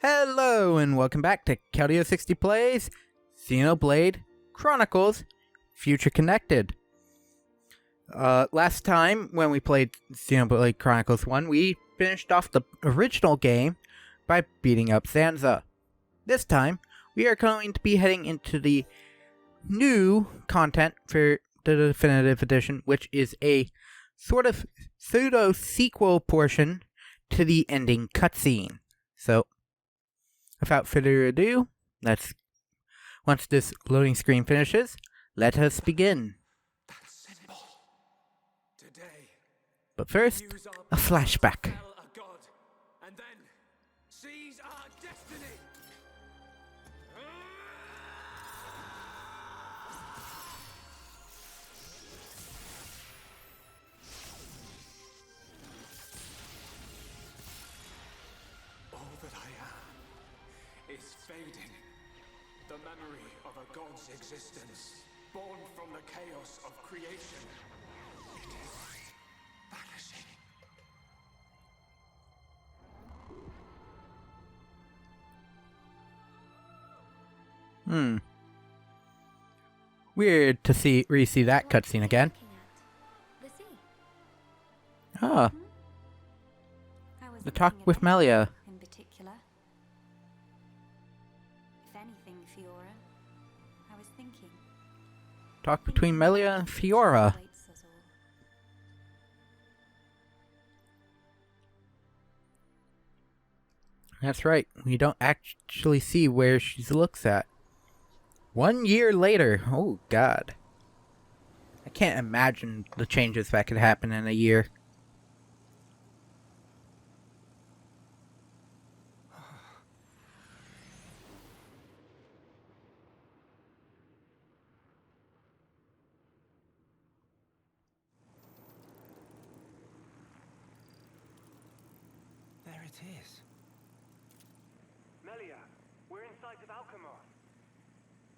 Hello and welcome back to Keldeo60 Plays Xenoblade Chronicles Future Connected. Last time when we played Xenoblade Chronicles 1, we finished off the original game by beating up Sansa. This time, we are going to be heading into the new content for the Definitive Edition, which is a sort of pseudo-sequel portion to the ending cutscene. So, without further ado, once this loading screen finishes, let us begin. But first, a flashback. Fading. The memory of a god's existence, born from the chaos of creation. It is vanishing. Weird to re-see that cutscene again. Ah. The talk with Melia. Talk between Melia and Fiora. That's right, we don't actually see where she looks at. 1 year later, oh god. I can't imagine the changes that could happen in a year. Melia, we're in sight of Alchemar.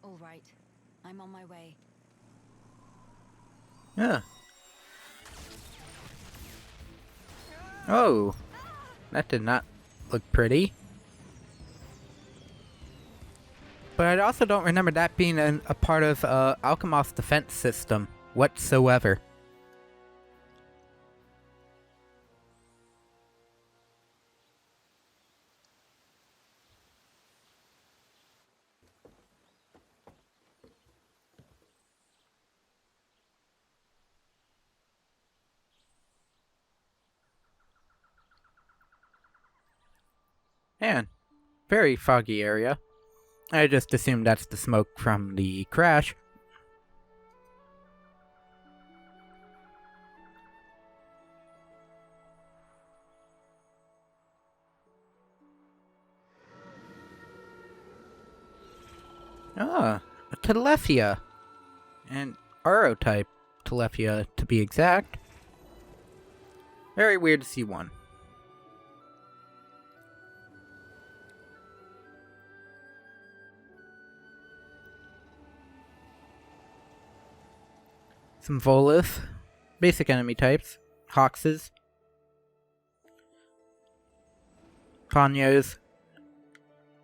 All right, I'm on my way. Yeah. Oh, that did not look pretty. But I also don't remember that being a part of Alchemar's defense system whatsoever. Man, very foggy area. I just assumed that's the smoke from the crash. Ah, a Telephia. An Aro-type Telephia, to be exact. Very weird to see one. Some Volith, basic enemy types, Hoxes, Panyos,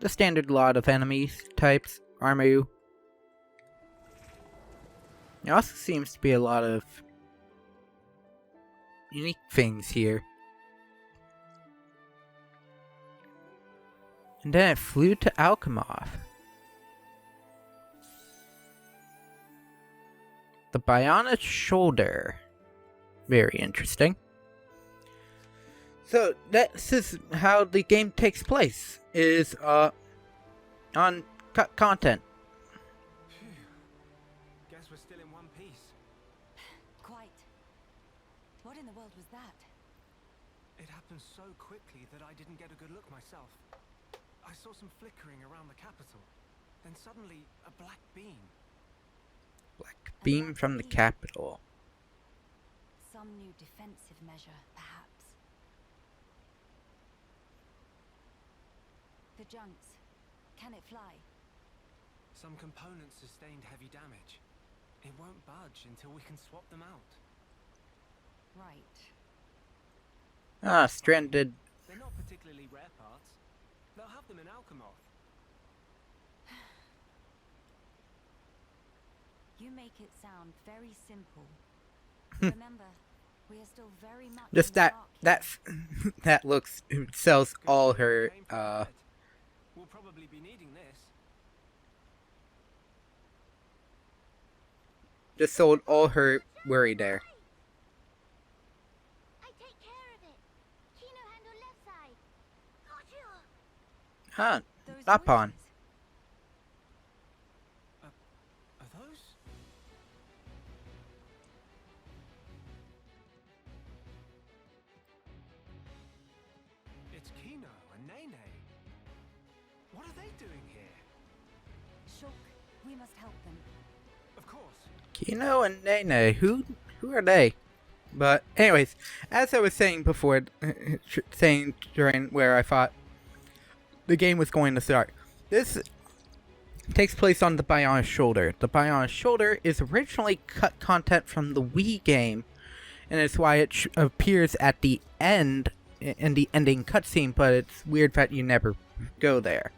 the standard lot of enemies types, Armu. There also seems to be a lot of unique things here. And then it flew to Alchemar. The Bionic Shoulder. Very interesting. So, this is how the game takes place, is, on content. Guess we're still in one piece. Quite. What in the world was that? It happened so quickly that I didn't get a good look myself. I saw some flickering around the capital. Then suddenly, a black beam. Black beam from the capital. Some new defensive measure, perhaps. The junks. Can it fly? Some components sustained heavy damage. It won't budge until we can swap them out. Right. Ah, stranded. They're not particularly rare parts. They'll have them in You make it sound very simple. Remember, we are still very much Just in the dark here. that looks sells all her Came prepared. We'll probably be needing this. just sold all her worry there. I take care of it. Kino handle left side. Gotcha. Huh, Those not pawn. voices. Are those? It's Kino and Nene. What are they doing here? Shulk, we must help them. Of course. Kino and Nene, who are they? But anyways, as I was saying before, saying during where I thought the game was going to start, this takes place on the Bionic Shoulder. The Bionic Shoulder is originally cut content from the Wii game, and it's why it appears at the end in the ending cutscene. But it's weird that you never go there.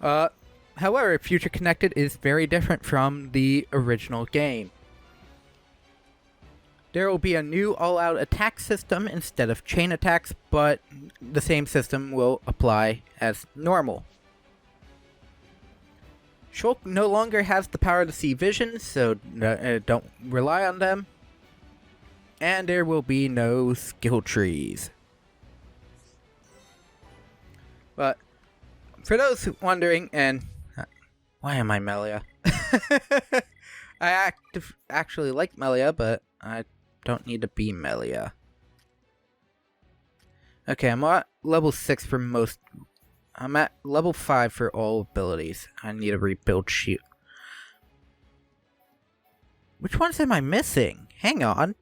However, Future Connected is very different from the original game. There will be a new all-out attack system instead of chain attacks, but the same system will apply as normal. Shulk no longer has the power to see visions, so don't rely on them. And there will be no skill trees. But for those wondering, and why am I Melia? I actually like Melia, but I don't need to be Melia. Okay, I'm at level 6 for most. I'm at level 5 for all abilities. I need a rebuild shield. Which ones am I missing? Hang on.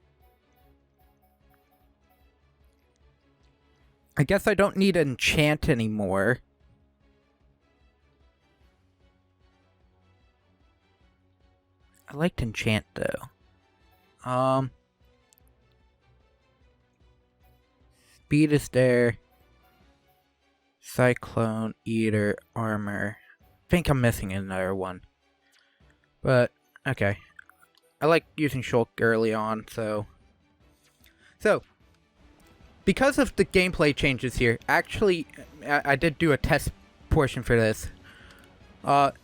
I guess I don't need enchant anymore. I liked enchant though. Speed is there. Cyclone, Eater, Armor. I think I'm missing another one. But, okay. I like using Shulk early on, so... because of the gameplay changes here, actually, I did do a test portion for this.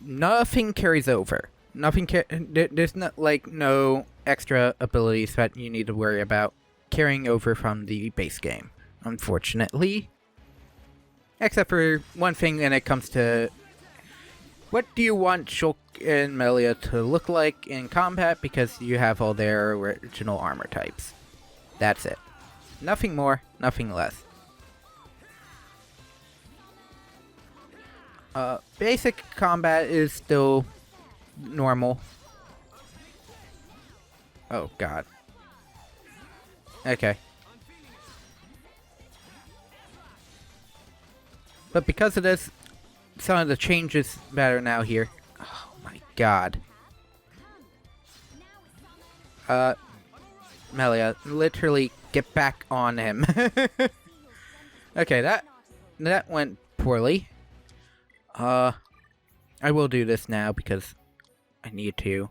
Nothing carries over. There's not, like, no extra abilities that you need to worry about carrying over from the base game, unfortunately. Except for one thing when it comes to what do you want Shulk and Melia to look like in combat, because you have all their original armor types. That's it. Nothing more, nothing less. Basic combat is still normal. Oh god. Okay. But because of this, some of the changes matter now here. Oh my god. Melia, literally get back on him. Okay, that went poorly. I will do this now because I need to.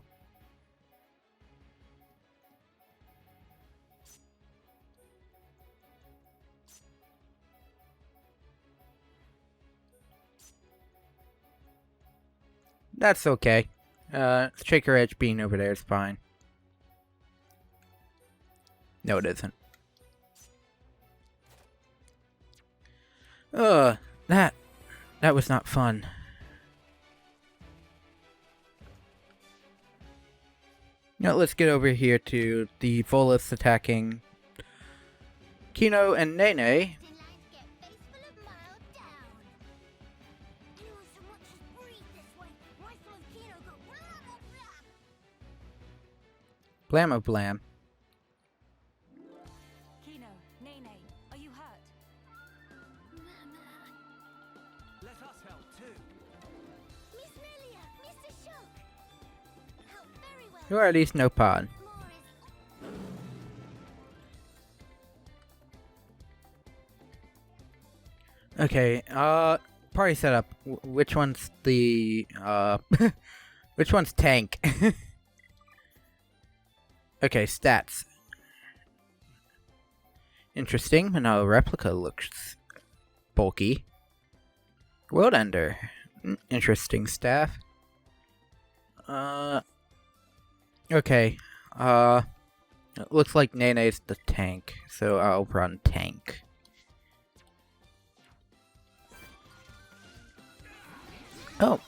That's okay. Shaker Edge being over there is fine. No, it isn't. That was not fun. Now let's get over here to the Volus attacking Kino and Nene. Tin lines get face full of mild down. Anyone so much as breathe this way, rifle of Kino go blah blah blah. Blammo blam. Kino, Nene, are you hurt? Let us help too. Miss Melia, Mr. Shulk. Help very well. Who are these no pod? More is Okay, party setup. Which one's the, Which one's tank? Okay, stats. Interesting. No, replica looks bulky. World Ender. Interesting staff. Okay. It looks like Nene's the tank, so I'll run tank. Oh.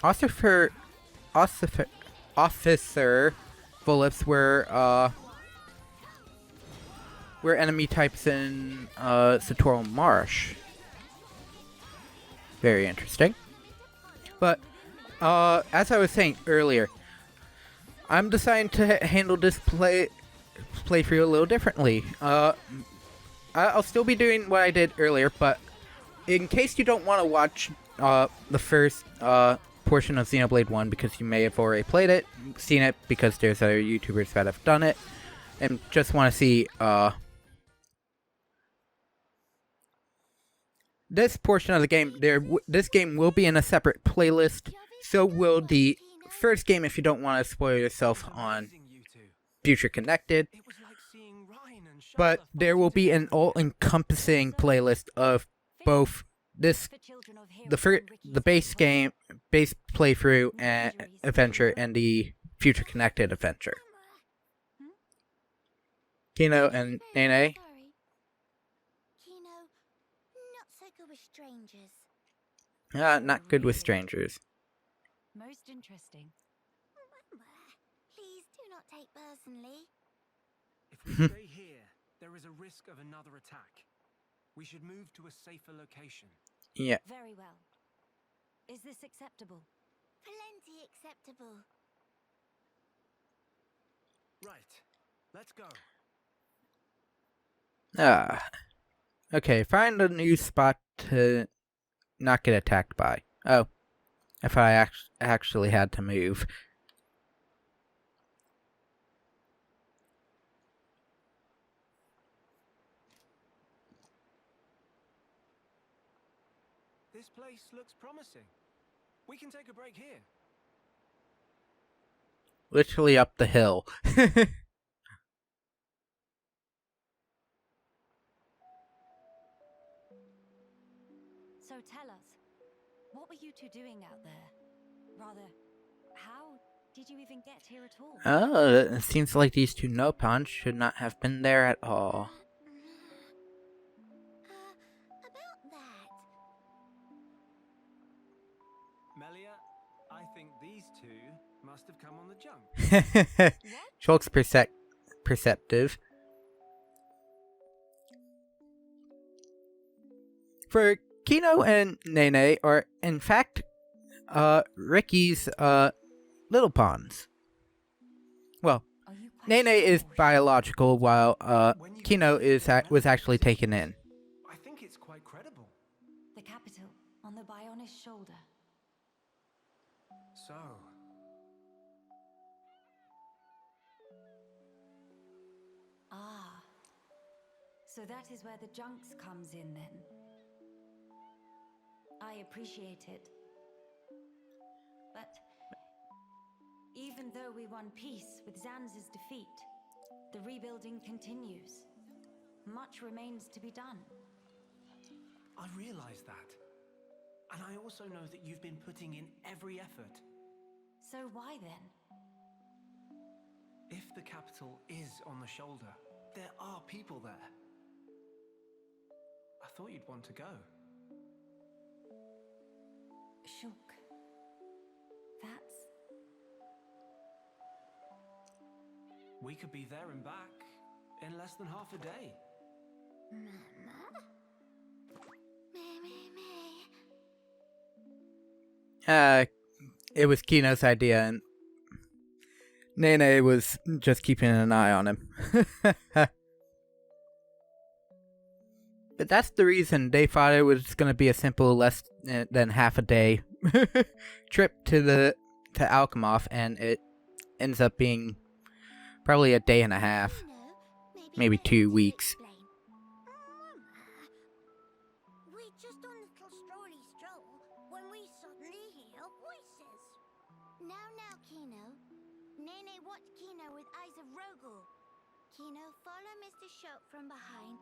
Officer bullets were enemy types in Satoral Marsh. Very interesting. But as I was saying earlier, I'm deciding to handle this playthrough a little differently. I'll still be doing what I did earlier, but in case you don't want to watch the first portion of Xenoblade 1 because you may have already played it, seen it because there's other YouTubers that have done it, and just want to see this portion of the game, this game will be in a separate playlist, so will the first game if you don't want to spoil yourself on Future Connected. But there will be an all-encompassing playlist of both the base game, base playthrough and adventure, and the Future Connected adventure. Kino and Nene. Sorry. Kino, not so good with strangers. Not good with strangers. Most interesting. Please do not take personally. If we stay here, there is a risk of another attack. We should move to a safer location. Yeah. Very well. Is this acceptable? Plenty acceptable. Right. Let's go. Okay, find a new spot to not get attacked by. Oh. If I actually had to move. This place looks promising. We can take a break here. Literally up the hill. So tell us, what were you two doing out there? Rather, how did you even get here at all? Oh, it seems like these two Nopons should not have been there at all. About that. Melia, I think these two must have come on the jump. Shulk's perceptive. For Kino and Nene are, in fact, Ricky's little pawns. Well, Are you quite Nene is sure? biological, while Kino was actually taken in. I think it's quite credible. The capital on the Bionis shoulder. So, Ah. So that is where the junks comes in then. I appreciate it. But even though we won peace with Zanz's defeat, the rebuilding continues. Much remains to be done. I realize that. And I also know that you've been putting in every effort. So why then? If the capital is on the shoulder, there are people there. I thought you'd want to go. Shulk. That's... We could be there and back in less than half a day. Mama? Me. It was Kino's idea, and Nene was just keeping an eye on him. But that's the reason they thought it was going to be a simple, less than half a day trip to Alchemoth, and it ends up being probably a day and a half. Maybe better 2 you weeks. explain. Mama, we're just on a little strolly stroll when we suddenly hear voices. Now, Kino. Nene watch Kino with eyes of Rogel. Kino, follow Mr. Shop from behind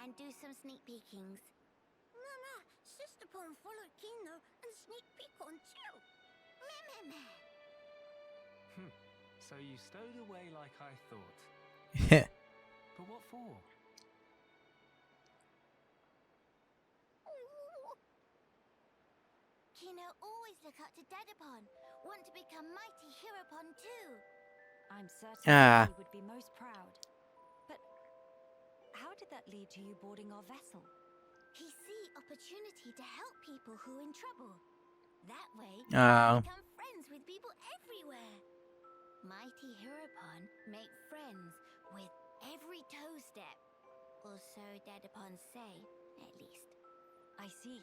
and do some sneak peekings. No, Sister Pon followed Kino and sneak peek on too. Meh. So you stowed away like I thought. But what for? Kino always look up to Dedapon. Want to become mighty Heropon too. I'm certain Ah. you would be most proud. But how did that lead to you boarding our vessel? He see opportunity to help people who in trouble. That way, Oh. he become friends with people everywhere. Mighty Heropon make friends with every toe step. Or so Dedapon say, at least. I see.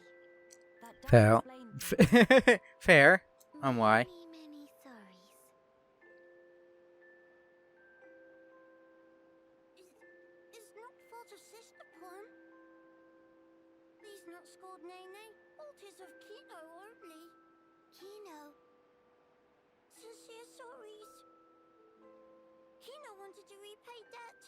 That does Fair. explain. Fair. On why? Many sorries. It's not fault of Sister Pon. Please not scold Nene. Fault is of Kino only. Kino. Sincere sorries. Kino wanted to repay debt.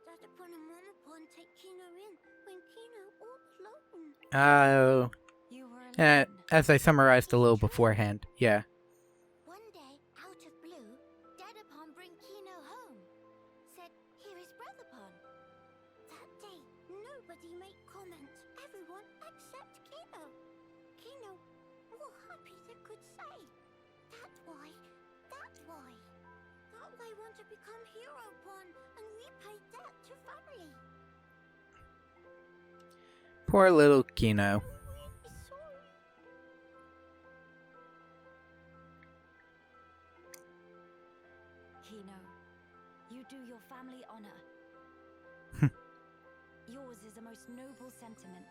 Dadapon and Momapon take Kino in when Kino all alone. Oh. You were alone. As I summarized a little beforehand. Yeah. One day, out of blue, Dedapon bring Kino home. Said, here is Brotherpon. That day, nobody make comment. Everyone except Kino. Kino, all happy they could say. That why want to become Heropon and repay debt to family. Poor little Kino. Sorry. Kino, you do your family honor. Yours is a most noble sentiment.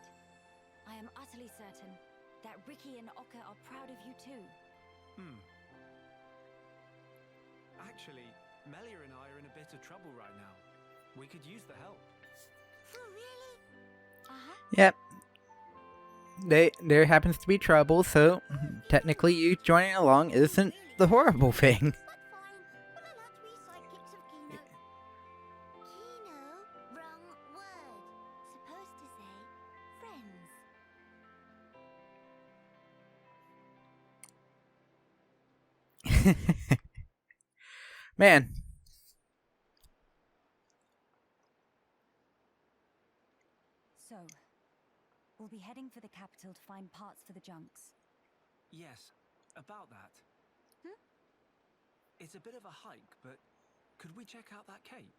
I am utterly certain that Ricky and Oka are proud of you too. Actually, Melia and I are in a bit of trouble right now. We could use the help. For really? Yep. There happens to be trouble, so technically you joining along isn't the horrible thing. But fine. Well, I'll have to be sidekicks of Kino. Kino? Wrong word. Supposed to say friends. Man. So, we'll be heading for the capital to find parts for the junks. Yes, about that. It's a bit of a hike, but could we check out that cape?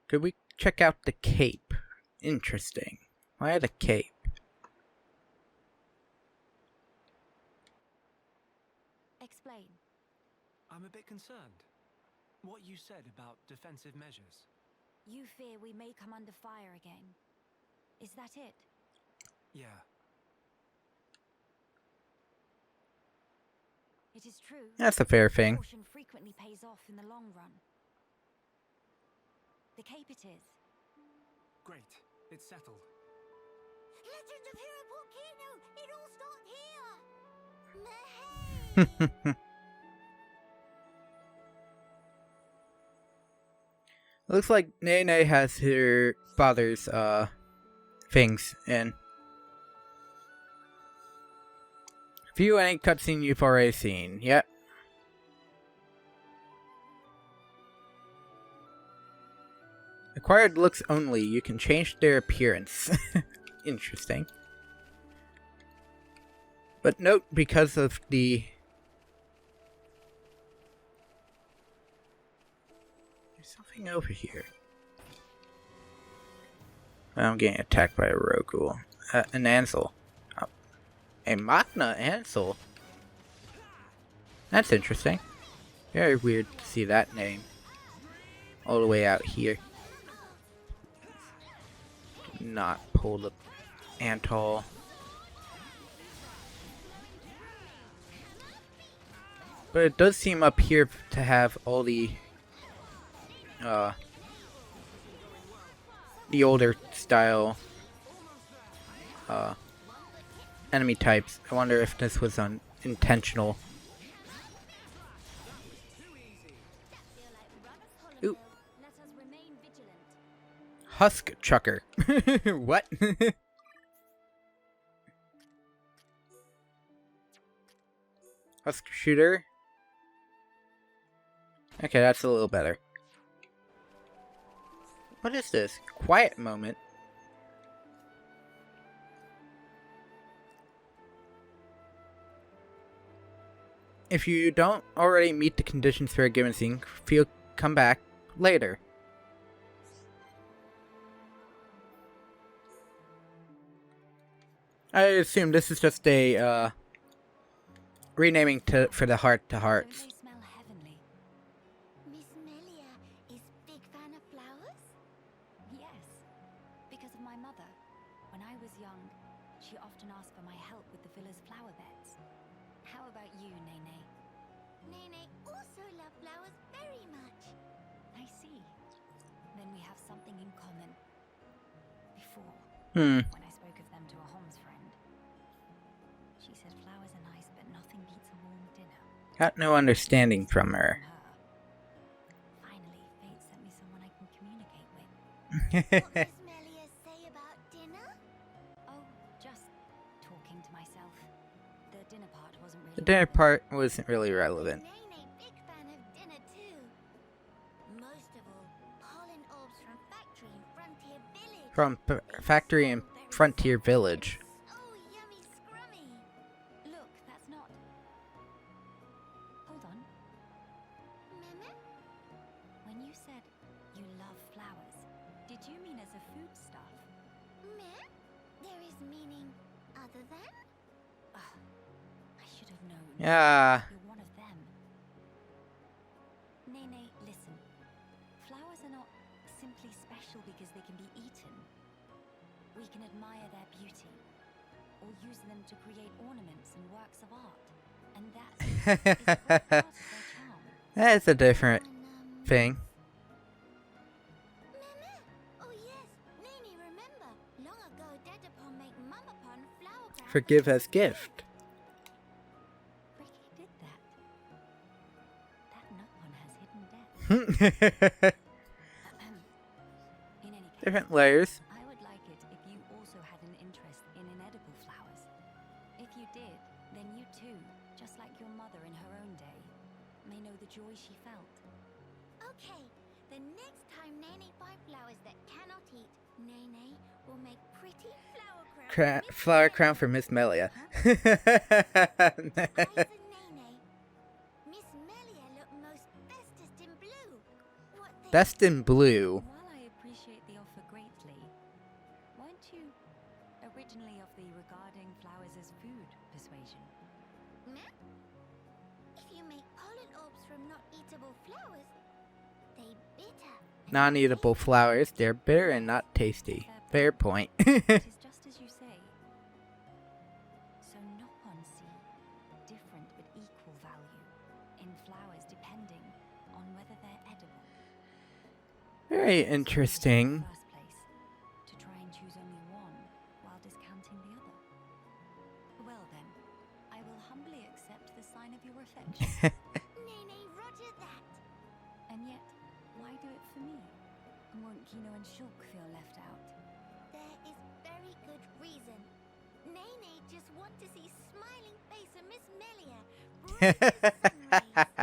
Could we check out the cape? Interesting. Why the cape? Explain. I'm a bit concerned. What you said about defensive measures. You fear we may come under fire again. Is that it? Yeah. It is true. That's a fair thing. Caution frequently pays off in the long run. The cape it is. Great. It's settled. Legend of Heropon Kino! It all starts here! Mehey! Looks like Nene has her father's things in. View any cutscene you've already seen. Yep. Acquired looks only. You can change their appearance. Interesting. But note, because of the... There's something over here. I'm getting attacked by a Rogul. An Ansel. Oh. A Magna Ansel? That's interesting. Very weird to see that name. All the way out here. Not pull the Antol. But it does seem up here to have all the older style enemy types. I wonder if this was on intentional. Ooh. Let us remain vigilant. Husk Chucker. What? Husk Shooter. Okay, that's a little better. What is this? Quiet moment. If you don't already meet the conditions for a given scene, come back later. I assume this is just a renaming for the heart to hearts. Don't they smell heavenly? Miss Melia is big fan of flowers? Yes, because of my mother. When I was young, she often asked for my help with the villas' flower beds. How about you, Nene? Nene also loves flowers very much. I see. Then we have something in common. Before, Hmm. when I spoke of them to a Homs friend, she said flowers are nice, but nothing beats a warm dinner. Got no understanding from her. Finally, fate sent me someone I can communicate with. What does Melia say about dinner? Oh, just talking to myself. The dinner part wasn't really. The dinner relevant. part wasn't really relevant. Nene, big fan of dinner too. Most of all, pollen orbs from factory in Frontier Village. From factory in Frontier Village. Oh, yummy scrummy. Look, that's not. Hold on. Meme? When you said you love flowers, did you mean as a foodstuff? Me? There is meaning other than? Ugh, I should have known. Yeah. You're one of them. Nene, listen. Flowers are not simply special because they can be eaten. We can admire their beauty, or use them to create ornaments and works of art. And that is a great part of their charm. That's a different One, thing. Meme? Oh yes, Nene remember. Long ago, Dedapon make Mamapon flower crown. Forgive as gift. Ricky did that. That nut one has hidden depth. In any case, Different layers. I would like it if you also had an interest in inedible flowers. If you did, then you too, just like your mother in her own day, may know the joy she felt. Okay, the next time Nene find flowers that cannot eat, Nene will make pretty flower crown. for Miss Flower Melia. crown for Miss Melia. Eyes and Nene. Miss Melia look most bestest in blue. What they Best in blue. While I appreciate the offer greatly, weren't you originally of the regarding flowers as food persuasion? Meh? If you make pollen orbs from not eatable flowers, they bitter. and Non-eatable taste flowers. They're bitter and not tasty. Fair point. It is just as you say. So Nopon see different but equal value in flowers depending on whether they're edible. Very In the interesting. first place, to try and choose only one while discounting the other. Well then, I will humbly accept the sign of your affection. Nene, roger that. And yet, why do it for me? And won't Kino and Shulk feel left out? There is very good reason. Nene just want to see smiling face of Miss Melia. bright as sun rays.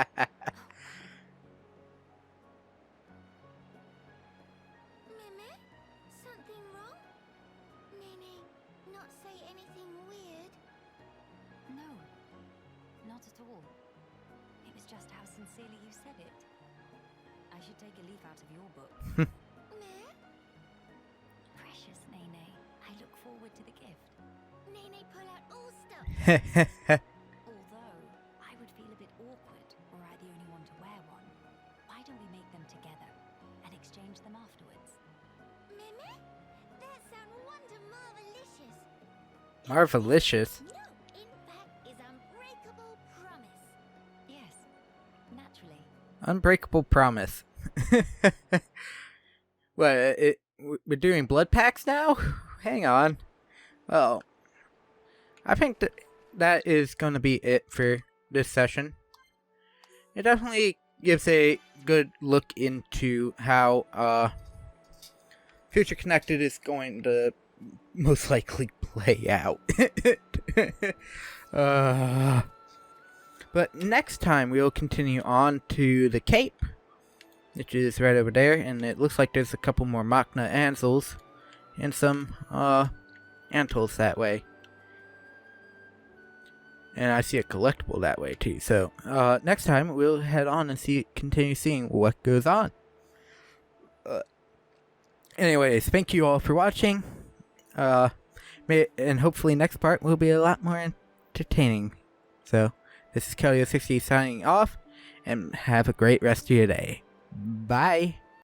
Meme? Something wrong? Nene, not say anything weird. No, not at all. It was just how sincerely you said it. I should take a leaf out of your book. Meh? Precious Nene, I look forward to the gift. Nene, pull out all stuff. Although, I would feel a bit awkward were I the only one to wear one. Why don't we make them together and exchange them afterwards? Meme? That sound wonder marvelicious. Marvelicious. No, in fact, is unbreakable promise. Yes, naturally. Unbreakable promise. What? We're doing blood packs now? Hang on. Oh, I think that that is going to be it for this session. It definitely gives a good look into how Future Connected is going to most likely play out. But next time we will continue on to the Cape, which is right over there, and it looks like there's a couple more Machna Ansels and some Antals that way. And I see a collectible that way too. So next time we'll head on and continue seeing what goes on. Anyways, thank you all for watching. And hopefully next part will be a lot more entertaining. So this is Kelly60 signing off, and have a great rest of your day. Bye.